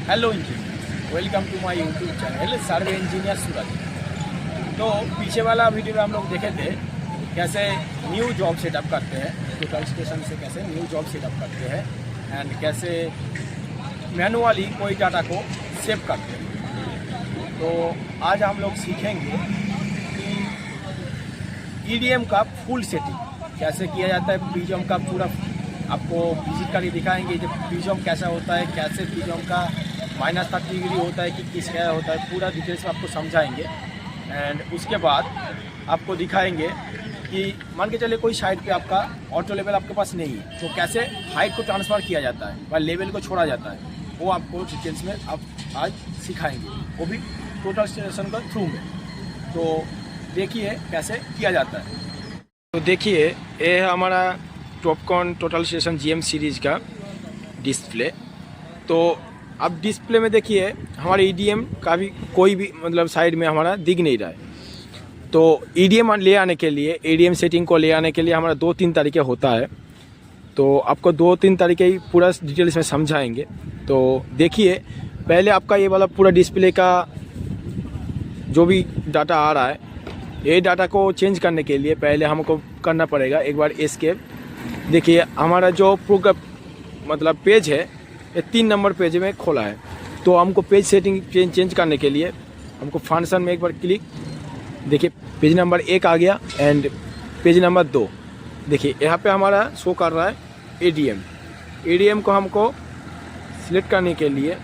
Hello engineer, welcome to my YouTube channel survey engineer Suraj. तो पीछे वाला वीडियो में हम लोग देखे थे कैसे न्यू जॉब सेटअप करते हैं, टोटल स्टेशन से कैसे न्यू जॉब सेटअप करते हैं एंड कैसे मैनुअली कोई डाटा को सेव करते हैं। तो आज हम लोग सीखेंगे कि ईडीएम का फुल सेटिंग कैसे किया जाता है। प्रीजम का पूरा आपको विजिट करके दिखाएंगे जब प्रीजम कैसा होता है, कैसे प्रीजम का -30 डिग्री होता है कि किस क्या होता है, पूरा डिटेल्स में आपको समझाएंगे। एंड उसके बाद आपको दिखाएंगे कि मान के चले कोई साइड पे आपका ऑटो लेवल आपके पास नहीं है तो कैसे हाइट को ट्रांसफ़र किया जाता है व लेवल को छोड़ा जाता है, वो आपको डिटेल्स में आप आज सिखाएंगे, वो भी टोटल स्टेशन का थ्रू में। तो देखिए कैसे किया जाता है। तो देखिए ये है हमारा Topcon total station GM series का डिस्प्ले। तो अब डिस्प्ले में देखिए हमारे ईडीएम का भी कोई भी मतलब साइड में हमारा दिख नहीं रहा है। तो ईडीएम ले आने के लिए, ईडीएम सेटिंग को ले आने के लिए हमारा 2-3 तरीके होता है। तो आपको 2-3 तरीके ही पूरा डिटेल्स में समझाएंगे। तो देखिए पहले आपका ये वाला पूरा डिस्प्ले का जो भी डाटा आ रहा है, ये डाटा को चेंज करने के लिए पहले हमको करना पड़ेगा एक बार एस्केप। देखिए हमारा जो पूरा मतलब पेज है ये 3 नंबर पेज में खोला है। तो हमको पेज सेटिंग चेंज करने के लिए हमको फंक्शन में एक बार क्लिक, देखिए पेज नंबर 1 आ गया एंड पेज नंबर 2 देखिए यहाँ पे हमारा शो कर रहा है एडीएम। एडीएम को हमको सिलेक्ट करने के लिए,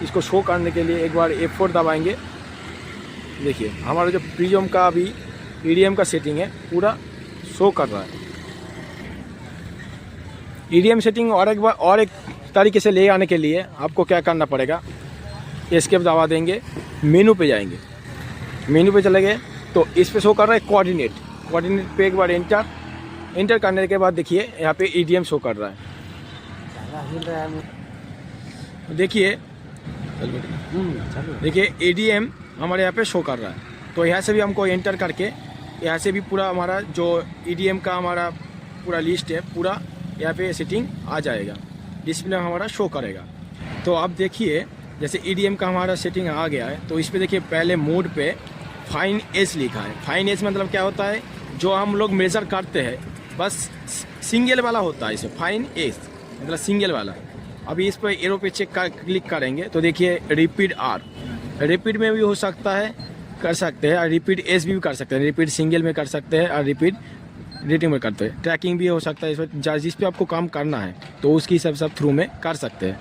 इसको शो करने के लिए एक बार F4 दबाएंगे। देखिए हमारा जो प्रीजम का अभी ईडीएम का सेटिंग है पूरा शो कर रहा है। ईडीएम सेटिंग और एक तरीके से ले आने के लिए आपको क्या करना पड़ेगा, एस्केप दबा देंगे, मेनू पे जाएंगे। मेनू पे चले गए तो इस पे शो कर रहा है कोऑर्डिनेट पे एक बार एंटर करने के बाद देखिए यहाँ पे ईडीएम शो कर रहा है। देखिए ईडीएम हमारे यहाँ पे शो कर रहा है। तो यहाँ से भी हमको एंटर करके यहाँ से भी पूरा हमारा जो ईडीएम का हमारा पूरा लिस्ट है पूरा यहाँ पे सेटिंग आ जाएगा, डिस्प्ले हमारा शो करेगा। तो आप देखिए जैसे ईडीएम का हमारा सेटिंग आ गया है तो इस पे देखिए पहले मोड पे फाइन एज लिखा है। फाइन एज मतलब क्या होता है, जो हम लोग मेज़र करते हैं बस सिंगल वाला होता है, इसे फाइन एज मतलब सिंगल वाला। अभी इस पर एरो पे क्लिक करेंगे तो देखिए रिपीट आर, रिपीट में भी हो सकता है, कर सकते हैं, और रिपीट एज भी कर सकते हैं, रिपीट सिंगल में कर सकते हैं और रिपीट रेटिंग में करते हैं, ट्रैकिंग भी हो सकता है। इसमें जिस पे आपको काम करना है तो उसकी सब थ्रू में कर सकते हैं।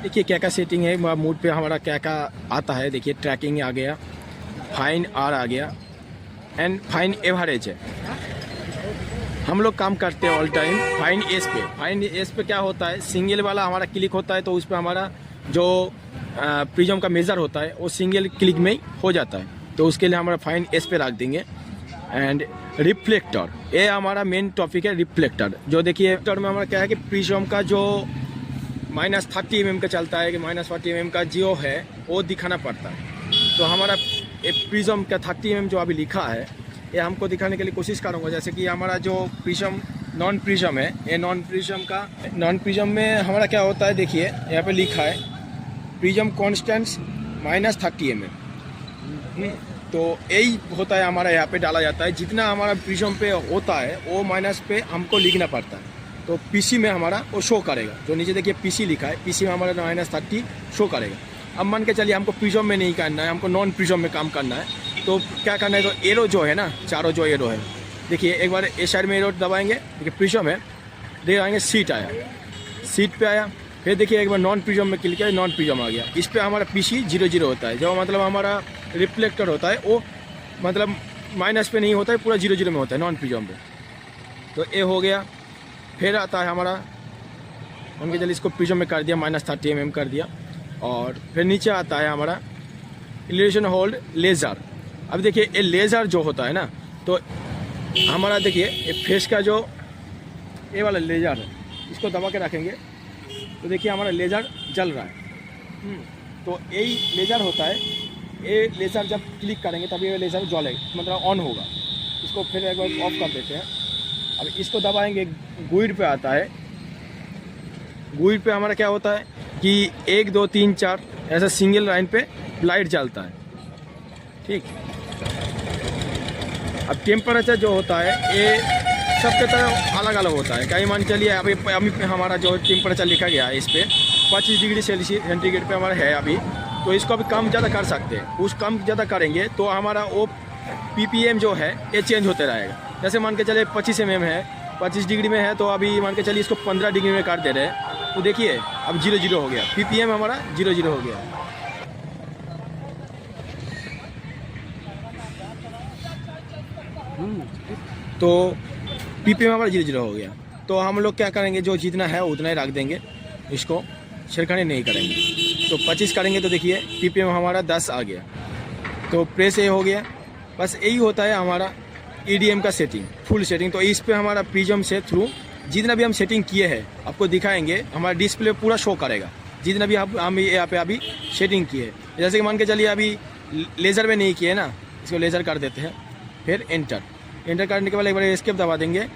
देखिए क्या क्या सेटिंग है, मूड पे हमारा क्या क्या आता है। देखिए ट्रैकिंग आ गया, फाइन आर आ गया एंड फाइन एवरेज है। हम लोग काम करते हैं ऑल टाइम फाइन एस पे। फाइन एस पे क्या होता है, सिंगल वाला हमारा क्लिक होता है तो उस पर हमारा जो प्रीजम का मेज़र होता है वो सिंगल क्लिक में ही हो जाता है। तो उसके लिए हमारा फाइन एस पे रख देंगे। एंड रिफ्लेक्टर, ये हमारा मेन टॉपिक है रिफ्लेक्टर। जो देखिए रिफ्लेक्टर में हमारा क्या है कि प्रीजम का जो -30 mm का चलता है कि -40 mm का जियो है वो दिखाना पड़ता है। तो हमारा प्रीजम का 30 mm जो अभी लिखा है ये हमको दिखाने के लिए कोशिश करूँगा। जैसे कि हमारा जो प्रीजम नॉन प्रीजम है, ये नॉन प्रीजम में हमारा क्या होता है, देखिए यहाँ पे लिखा है प्रीजम कॉन्स्टेंट्स -30 mm। तो यही होता है हमारा यहाँ पे डाला जाता है। जितना हमारा प्रीजम पे होता है वो माइनस पे हमको लिखना पड़ता है। तो पीसी में हमारा वो शो करेगा, जो नीचे देखिए पीसी लिखा है, पीसी में हमारा -30 शो करेगा। अब मान के चलिए हमको प्रीजम में नहीं करना है, हमको नॉन प्रीजम में काम करना है, तो क्या करना है, तो एरो जो है ना, चारों जो एरो है, देखिए एक बार ए साइड में एरो दबाएंगे, देखिए प्रीजम है, देख आएंगे सीट आया, सीट पे आया, फिर देखिए एक बार नॉन प्रीजम में क्लिक किया, नॉन प्रीजम आ गया। इस पर हमारा पीसी 0-0 होता है, जो मतलब हमारा रिफ्लेक्टर होता है वो मतलब माइनस पे नहीं होता है, पूरा 0-0 में होता है नॉन प्रीजम पे। तो ये हो गया। फिर आता है हमारा, उनके चलिए इसको प्रीजम में कर दिया, -30 mm कर दिया। और फिर नीचे आता है हमारा इल्यूमिनेशन होल्ड लेज़र। अब देखिए ये लेज़र जो होता है ना, तो हमारा देखिए ये फेस का जो ये वाला लेज़र है, इसको दबा के रखेंगे तो देखिए हमारा लेज़र जल रहा है। तो यही लेज़र होता है, ये लेज़र जब क्लिक करेंगे तभी ये लेज़र जलेगा, मतलब ऑन होगा। इसको फिर एक बार ऑफ कर देते हैं। अब इसको दबाएंगे, गुइड पे आता है, गुइड पे हमारा क्या होता है, कि 1 2 3 4 ऐसा सिंगल लाइन पे लाइट जलता है। ठीक, अब टेम्परेचर जो होता है ये सबके तरह अलग अलग होता है। कहीं मान चलिए अभी हमारा जो टेम्परेचर लिखा गया है इस पर 25 डिग्री सेंटीग्रेड पे हमारा है अभी, तो इसको अभी कम ज़्यादा कर सकते हैं। उस कम ज़्यादा करेंगे तो हमारा वो ppm जो है ये चेंज होते रहेगा। जैसे मान के चले 25 mm है, 25 डिग्री में है, तो अभी मान के चलिए इसको 15 डिग्री में कर दे रहे हैं, तो देखिए अब 0 हो गया, ppm हमारा 0 हो गया। तो ppm हमारा 0 हो गया। तो हम लोग क्या करेंगे, जो जितना है उतना ही रख देंगे, इसको छेड़खानी नहीं करेंगे। तो 25 करेंगे तो देखिए ppm हमारा 10 आ गया। तो प्रेस ये हो गया। बस यही होता है हमारा EDM का सेटिंग, फुल सेटिंग। तो इस पे हमारा प्रिज्म से थ्रू जितना भी हम सेटिंग किए हैं आपको दिखाएंगे, हमारा डिस्प्ले पूरा शो करेगा जितना भी हम यहाँ पे अभी सेटिंग किए हैं। जैसे कि मान के चलिए अभी लेज़र में नहीं किए ना, इसको लेज़र कर देते हैं, फिर एंटर करने के बाद एक बार एस्केप दबा देंगे।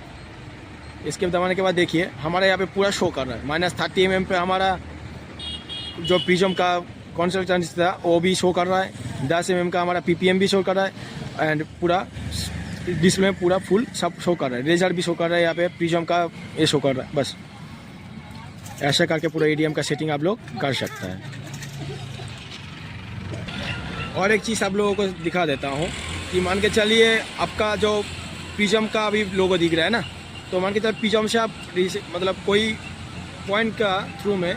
एस्केप दबाने के बाद देखिए हमारा यहाँ पे पूरा शो कर रहा है। -30 mm पे हमारा जो प्रिज्म का कॉन्सेंट्रेशन था वो भी शो कर रहा है, 10 mm का हमारा ppm भी शो कर रहा है, एंड पूरा डिस्प्ले में पूरा फुल सब शो कर रहा है। लेजर भी शो कर रहा है, यहाँ पे प्रिज्म का ये शो कर रहा है। बस ऐसा करके पूरा EDM का सेटिंग आप लोग कर सकते हैं। और एक चीज़ आप लोगों को दिखा देता हूँ कि मान के चलिए आपका जो प्रिज्म का अभी लोगो दिख रहा है ना, तो मान के चलिए प्रिज्म से आप मतलब कोई पॉइंट का थ्रू में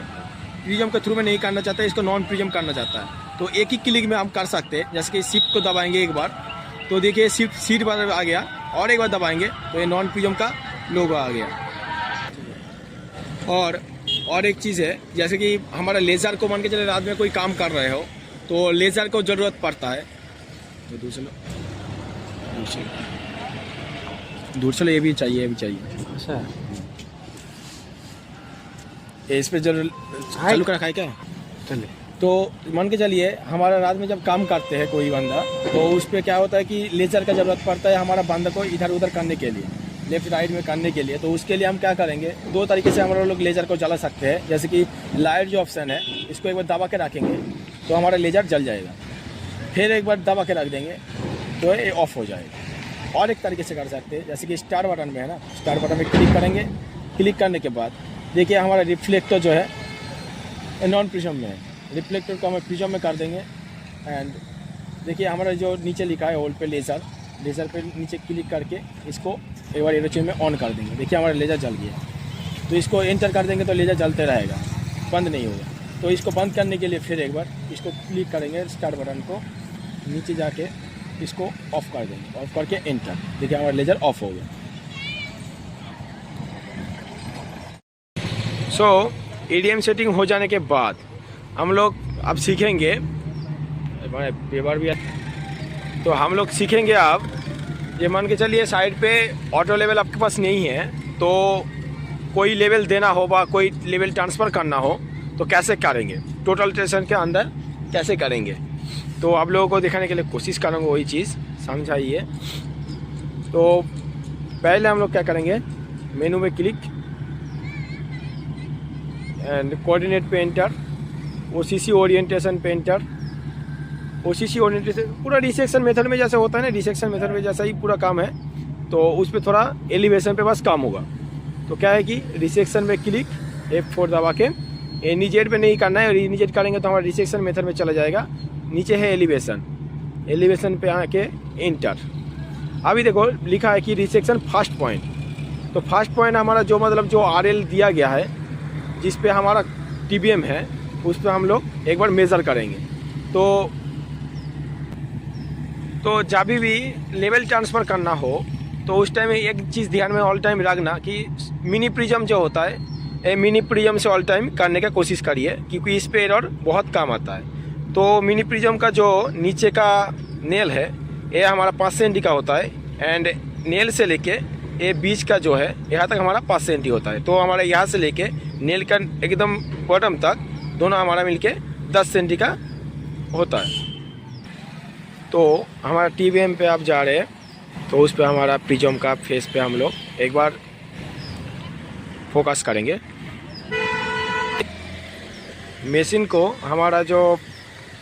प्रिज्म के थ्रू में नहीं करना चाहता है, इसको नॉन प्रिज्म करना चाहता है, तो एक ही क्लिक में हम कर सकते हैं। जैसे कि शिफ्ट को दबाएंगे एक बार तो देखिए सीट पर आ गया, और एक बार दबाएंगे तो ये नॉन प्रिज्म का लोगो आ गया। और एक चीज़ है, जैसे कि हमारा लेज़र को मान के चले रात में कोई काम कर रहे हो तो लेज़र को ज़रूरत पड़ता है, तो दूर चलो ये भी चाहिए, अच्छा इस पे जरूर चालू कर रखा है क्या? चलिए, तो मान के चलिए हमारा रात में जब काम करते हैं कोई बंदा, तो उस पर क्या होता है कि लेज़र का ज़रूरत पड़ता है हमारा बंदा को इधर उधर करने के लिए, लेफ्ट राइट में करने के लिए। तो उसके लिए हम क्या करेंगे, 2 तरीके से हमारे लोग लेज़र को जला सकते हैं। जैसे कि लाइट जो ऑप्शन है, इसको एक बार दबा के रखेंगे तो हमारा लेज़र जल जाएगा, फिर एक बार दबा के रख देंगे तो ये ऑफ हो जाएगा। और एक तरीके से कर सकते हैं, जैसे कि स्टार बटन में है ना, स्टार बटन में क्लिक करेंगे, क्लिक करने के बाद देखिए हमारा रिफ्लेक्टर जो है नॉन प्रिज्म में है, रिफ्लेक्टर को हमें प्रिज्म में कर देंगे। एंड देखिए हमारा जो नीचे लिखा है होल्ड पे लेज़र पे नीचे क्लिक करके इसको एक बार एरोचेन में ऑन कर देंगे। देखिए हमारा लेज़र जल गया, तो इसको एंटर कर देंगे तो लेज़र जलते रहेगा, बंद नहीं होगा। तो इसको बंद करने के लिए फिर एक बार इसको क्लिक करेंगे, स्टार्ट बटन को नीचे जाके इसको ऑफ कर देंगे, ऑफ करके एंटर, देखिए हमारा लेज़र ऑफ हो गया। सो EDM सेटिंग हो जाने के बाद हम लोग अब सीखेंगे, पेपर भी तो हम लोग सीखेंगे अब, ये मान के चलिए साइड पे ऑटो लेवल आपके पास नहीं है, तो कोई लेवल देना हो वा कोई लेवल ट्रांसफ़र करना हो तो कैसे करेंगे, टोटल स्टेशन के अंदर कैसे करेंगे, तो आप लोगों को दिखाने के लिए कोशिश करूँगा, वही चीज़ समझाइए। तो पहले हम लोग क्या करेंगे, मेनू में क्लिक एंड कोऑर्डिनेट पे एंटर, OCC ओरिएंटेशन पे एंटर। OCC ओरिएंटेशन पूरा रिसेक्शन मेथड में जैसे होता है ना, रिसेक्शन मेथड में जैसा ही पूरा काम है, तो उस पर थोड़ा एलिवेशन पे बस काम होगा। तो क्या है कि रिसेक्शन में क्लिक F4 दबा के, एनिजेट पे नहीं करना है, एनिजेट करेंगे तो हमारा रिसेक्शन मेथड में चला जाएगा। नीचे है एलिवेशन पे आके एंटर। अभी देखो लिखा है कि रिसेक्शन फर्स्ट पॉइंट, तो फर्स्ट पॉइंट हमारा जो मतलब जो RL दिया गया है जिस पे हमारा TBM है, उस पर हम लोग एक बार मेज़र करेंगे। तो जब भी लेवल ट्रांसफ़र करना हो तो उस टाइम एक चीज़ ध्यान में ऑल टाइम रखना कि मिनी प्रिज्म जो होता है, ये मिनी प्रिज्म से ऑल टाइम करने का कोशिश करिए, क्योंकि इस पे एरर बहुत काम आता है। तो मिनी प्रिज्म का जो नीचे का नेल है ये हमारा 5 सेंटी का होता है, एंड नेल से लेके ये बीच का जो है यहाँ तक हमारा 5 सेंटी होता है। तो हमारा यहाँ से लेके नेल का एकदम बॉटम तक दोनों हमारा मिलके 10 सेंटी का होता है। तो हमारा TBM पे आप जा रहे हैं, तो उस पे हमारा प्रिज्म का फेस पे हम लोग एक बार फोकस करेंगे। मशीन को हमारा जो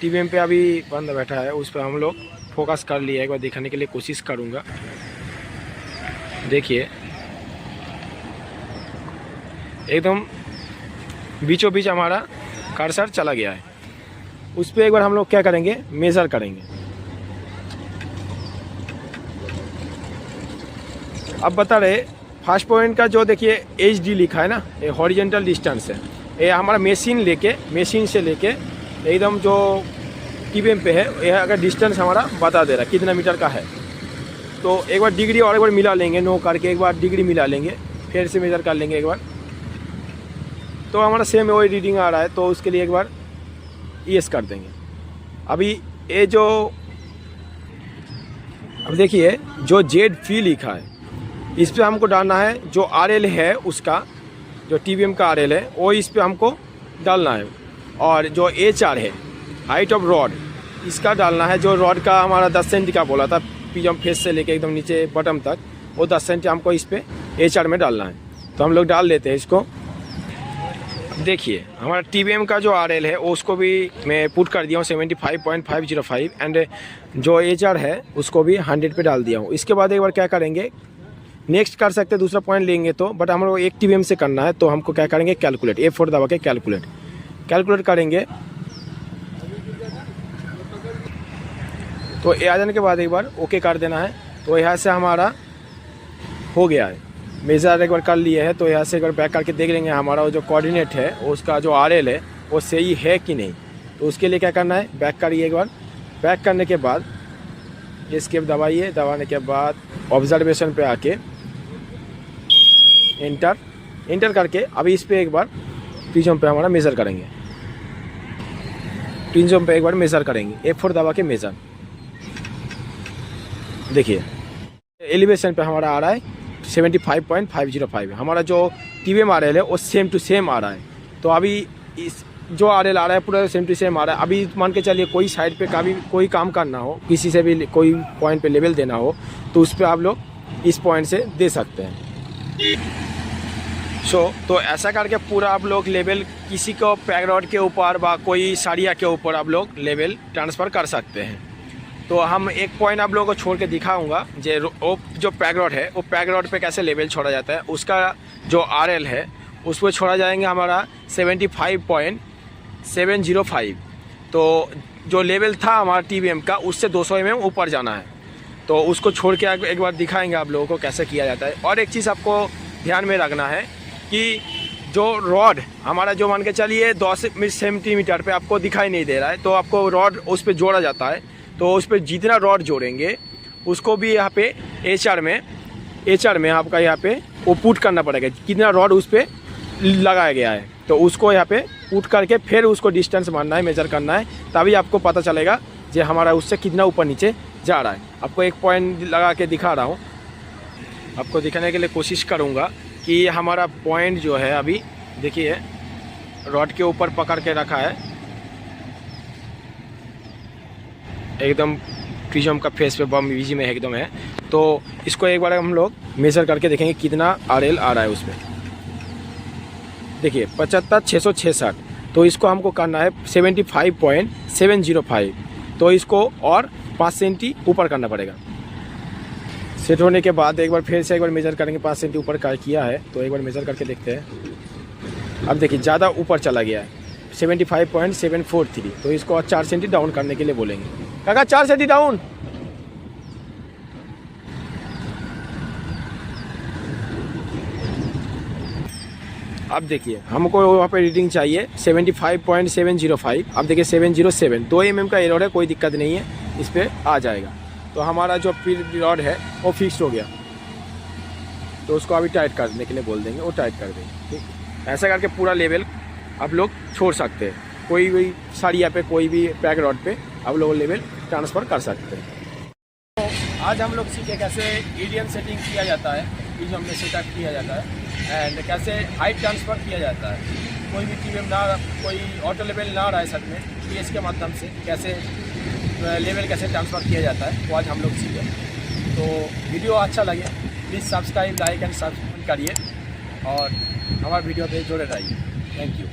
टीवीएम पे अभी बंद बैठा है उस पर हम लोग फोकस कर लिए, एक बार दिखाने के लिए कोशिश करूँगा। देखिए एकदम बीचों बीच हमारा कर्सर चला गया है। उस पर एक बार हम लोग क्या करेंगे, मेज़र करेंगे। अब बता रहे फर्स्ट पॉइंट का जो देखिए HD लिखा है ना, ये हॉरिजेंटल डिस्टेंस है। ये हमारा मशीन से लेके एकदम जो टीवीएम पे है, यह अगर डिस्टेंस हमारा बता दे रहा है कितना मीटर का है। तो एक बार डिग्री और एक बार मिला लेंगे, नो करके एक बार डिग्री मिला लेंगे, फिर से मेज़र कर लेंगे एक बार। तो हमारा सेम वही रीडिंग आ रहा है, तो उसके लिए एक बार यस कर देंगे। अभी ये जो अब देखिए जो ZP लिखा है इस पर हमको डालना है, जो RL है उसका, जो टीवीएम का RL है वो इस पर हमको डालना है। और जो HR है, हाइट ऑफ रॉड, इसका डालना है। जो रॉड का हमारा 10 सेंटी का बोला था, पिजम फेस से लेके एकदम नीचे बटन तक, वो 10 सेंटी हमको इस पर HR में डालना है। तो हम लोग डाल देते हैं इसको। देखिए हमारा टीवीएम का जो RL है उसको भी मैं पुट कर दिया हूँ 75.505 एंड जो HR है उसको भी 100 पे डाल दिया हूँ। इसके बाद एक बार क्या करेंगे, नेक्स्ट कर सकते हैं, दूसरा पॉइंट लेंगे तो, बट हम लोग एक टीवीएम से करना है तो हमको क्या करेंगे, कैलकुलेट, F4 दबा के कैलकुलेट करेंगे। तो ये आ जाने के बाद एक बार ओके कर देना है। तो यहाँ से हमारा हो गया है, मेज़र एक बार कर लिए है। तो यहाँ से एक बार बैक करके देख लेंगे हमारा जो कोऑर्डिनेट है उसका जो RL है वो सही है कि नहीं। तो उसके लिए क्या करना है, बैक करिए एक बार। बैक करने के बाद एस्केप दबाइए, दबाने के बाद ऑब्जर्वेशन पे आके एंटर करके अभी इस पर एक बार प्रिज्म पे हमारा मेज़र करेंगे। प्रिज्म पे एक बार मेज़र करेंगे, F4 दबा के मेज़र। देखिए एलिवेशन पे हमारा आ रहा है 75.505। हमारा जो टीवीएम RL है वो सेम टू सेम आ रहा है। तो अभी इस जो RL आ रहा है पूरा सेम टू सेम आ रहा है। अभी मान के चलिए कोई साइड पे कभी कोई काम करना हो, किसी से भी कोई पॉइंट पे लेवल देना हो, तो उस पर आप लोग इस पॉइंट से दे सकते हैं। तो ऐसा करके पूरा आप लोग लेवल किसी को पैक रॉड के ऊपर व कोई सरिया के ऊपर आप लोग लेवल ट्रांसफ़र कर सकते हैं। तो हम एक पॉइंट आप लोगों को छोड़ के दिखाऊंगा, जो पैक रॉड है वो पैक रॉड पे कैसे लेवल छोड़ा जाता है। उसका जो RL है उस पर छोड़ा जाएंगे हमारा 75.705। तो जो लेवल था हमारा टीवीएम का उससे 200 mm ऊपर जाना है। तो उसको छोड़ के एक बार दिखाएंगे आप लोगों को कैसे किया जाता है। और एक चीज़ आपको ध्यान में रखना है कि जो रॉड हमारा जो मान के चलिए 10 सेंटीमीटर पे आपको दिखाई नहीं दे रहा है, तो आपको रॉड उस पर जोड़ा जाता है। तो उस पर जितना रॉड जोड़ेंगे उसको भी यहाँ पे HR में आपका यहाँ पे वो पुट करना पड़ेगा, कितना रॉड उस पर लगाया गया है। तो उसको यहाँ पे पुट करके फिर उसको डिस्टेंस मारना है, मेजर करना है, तभी आपको पता चलेगा कि हमारा उससे कितना ऊपर नीचे जा रहा है। आपको एक पॉइंट लगा के दिखा रहा हूँ, आपको दिखाने के लिए कोशिश करूँगा कि हमारा पॉइंट जो है अभी देखिए रॉड के ऊपर पकड़ के रखा है, एकदम प्रिज्म का फेस पे बम बीजी में एकदम है। तो इसको एक बार हम लोग मेज़र करके देखेंगे कितना RL आ रहा है उसमें। देखिए 75,666। तो इसको हमको करना है 75.705। तो इसको और 5 सेंटी ऊपर करना पड़ेगा। सेट होने के बाद एक बार फिर से एक बार मेज़र करेंगे, 5 सेंटी ऊपर का किया है। तो एक बार मेज़र करके देखते हैं। अब देखिए ज़्यादा ऊपर चला गया है 75.743। तो इसको और 4 सेंटी डाउन करने के लिए बोलेंगे। काका 4 सेंटी डाउन। अब देखिए हमको वहाँ पे रीडिंग चाहिए 75.705। अब देखिए 707, 2 mm का एरर है, कोई दिक्कत नहीं है, इस पर आ जाएगा। तो हमारा जो रॉड है वो फिक्स हो गया। तो उसको अभी टाइट करने के लिए बोल देंगे, वो टाइट कर देंगे। ठीक, ऐसा करके पूरा लेवल आप लोग छोड़ सकते हैं। कोई भी सरिया पे, कोई भी पैक रॉड पे आप लोग लेवल ट्रांसफ़र कर सकते हैं। तो आज हम लोग सीखे कैसे EDM सेटिंग किया जाता है, प्रिज्म में सेटअप किया जाता है, एंड कैसे हाइट ट्रांसफ़र किया जाता है। कोई भी टीवीएम ना, कोई ऑटो लेवल ना रहा है साथ में, PS के माध्यम से कैसे लेवल कैसे ट्रांसफ़र किया जाता है, वो आज हम लोग सीखे। तो वीडियो अच्छा लगे please subscribe, like and subscribe करिए और हमारे वीडियो पे जुड़े रहिए। Thank you.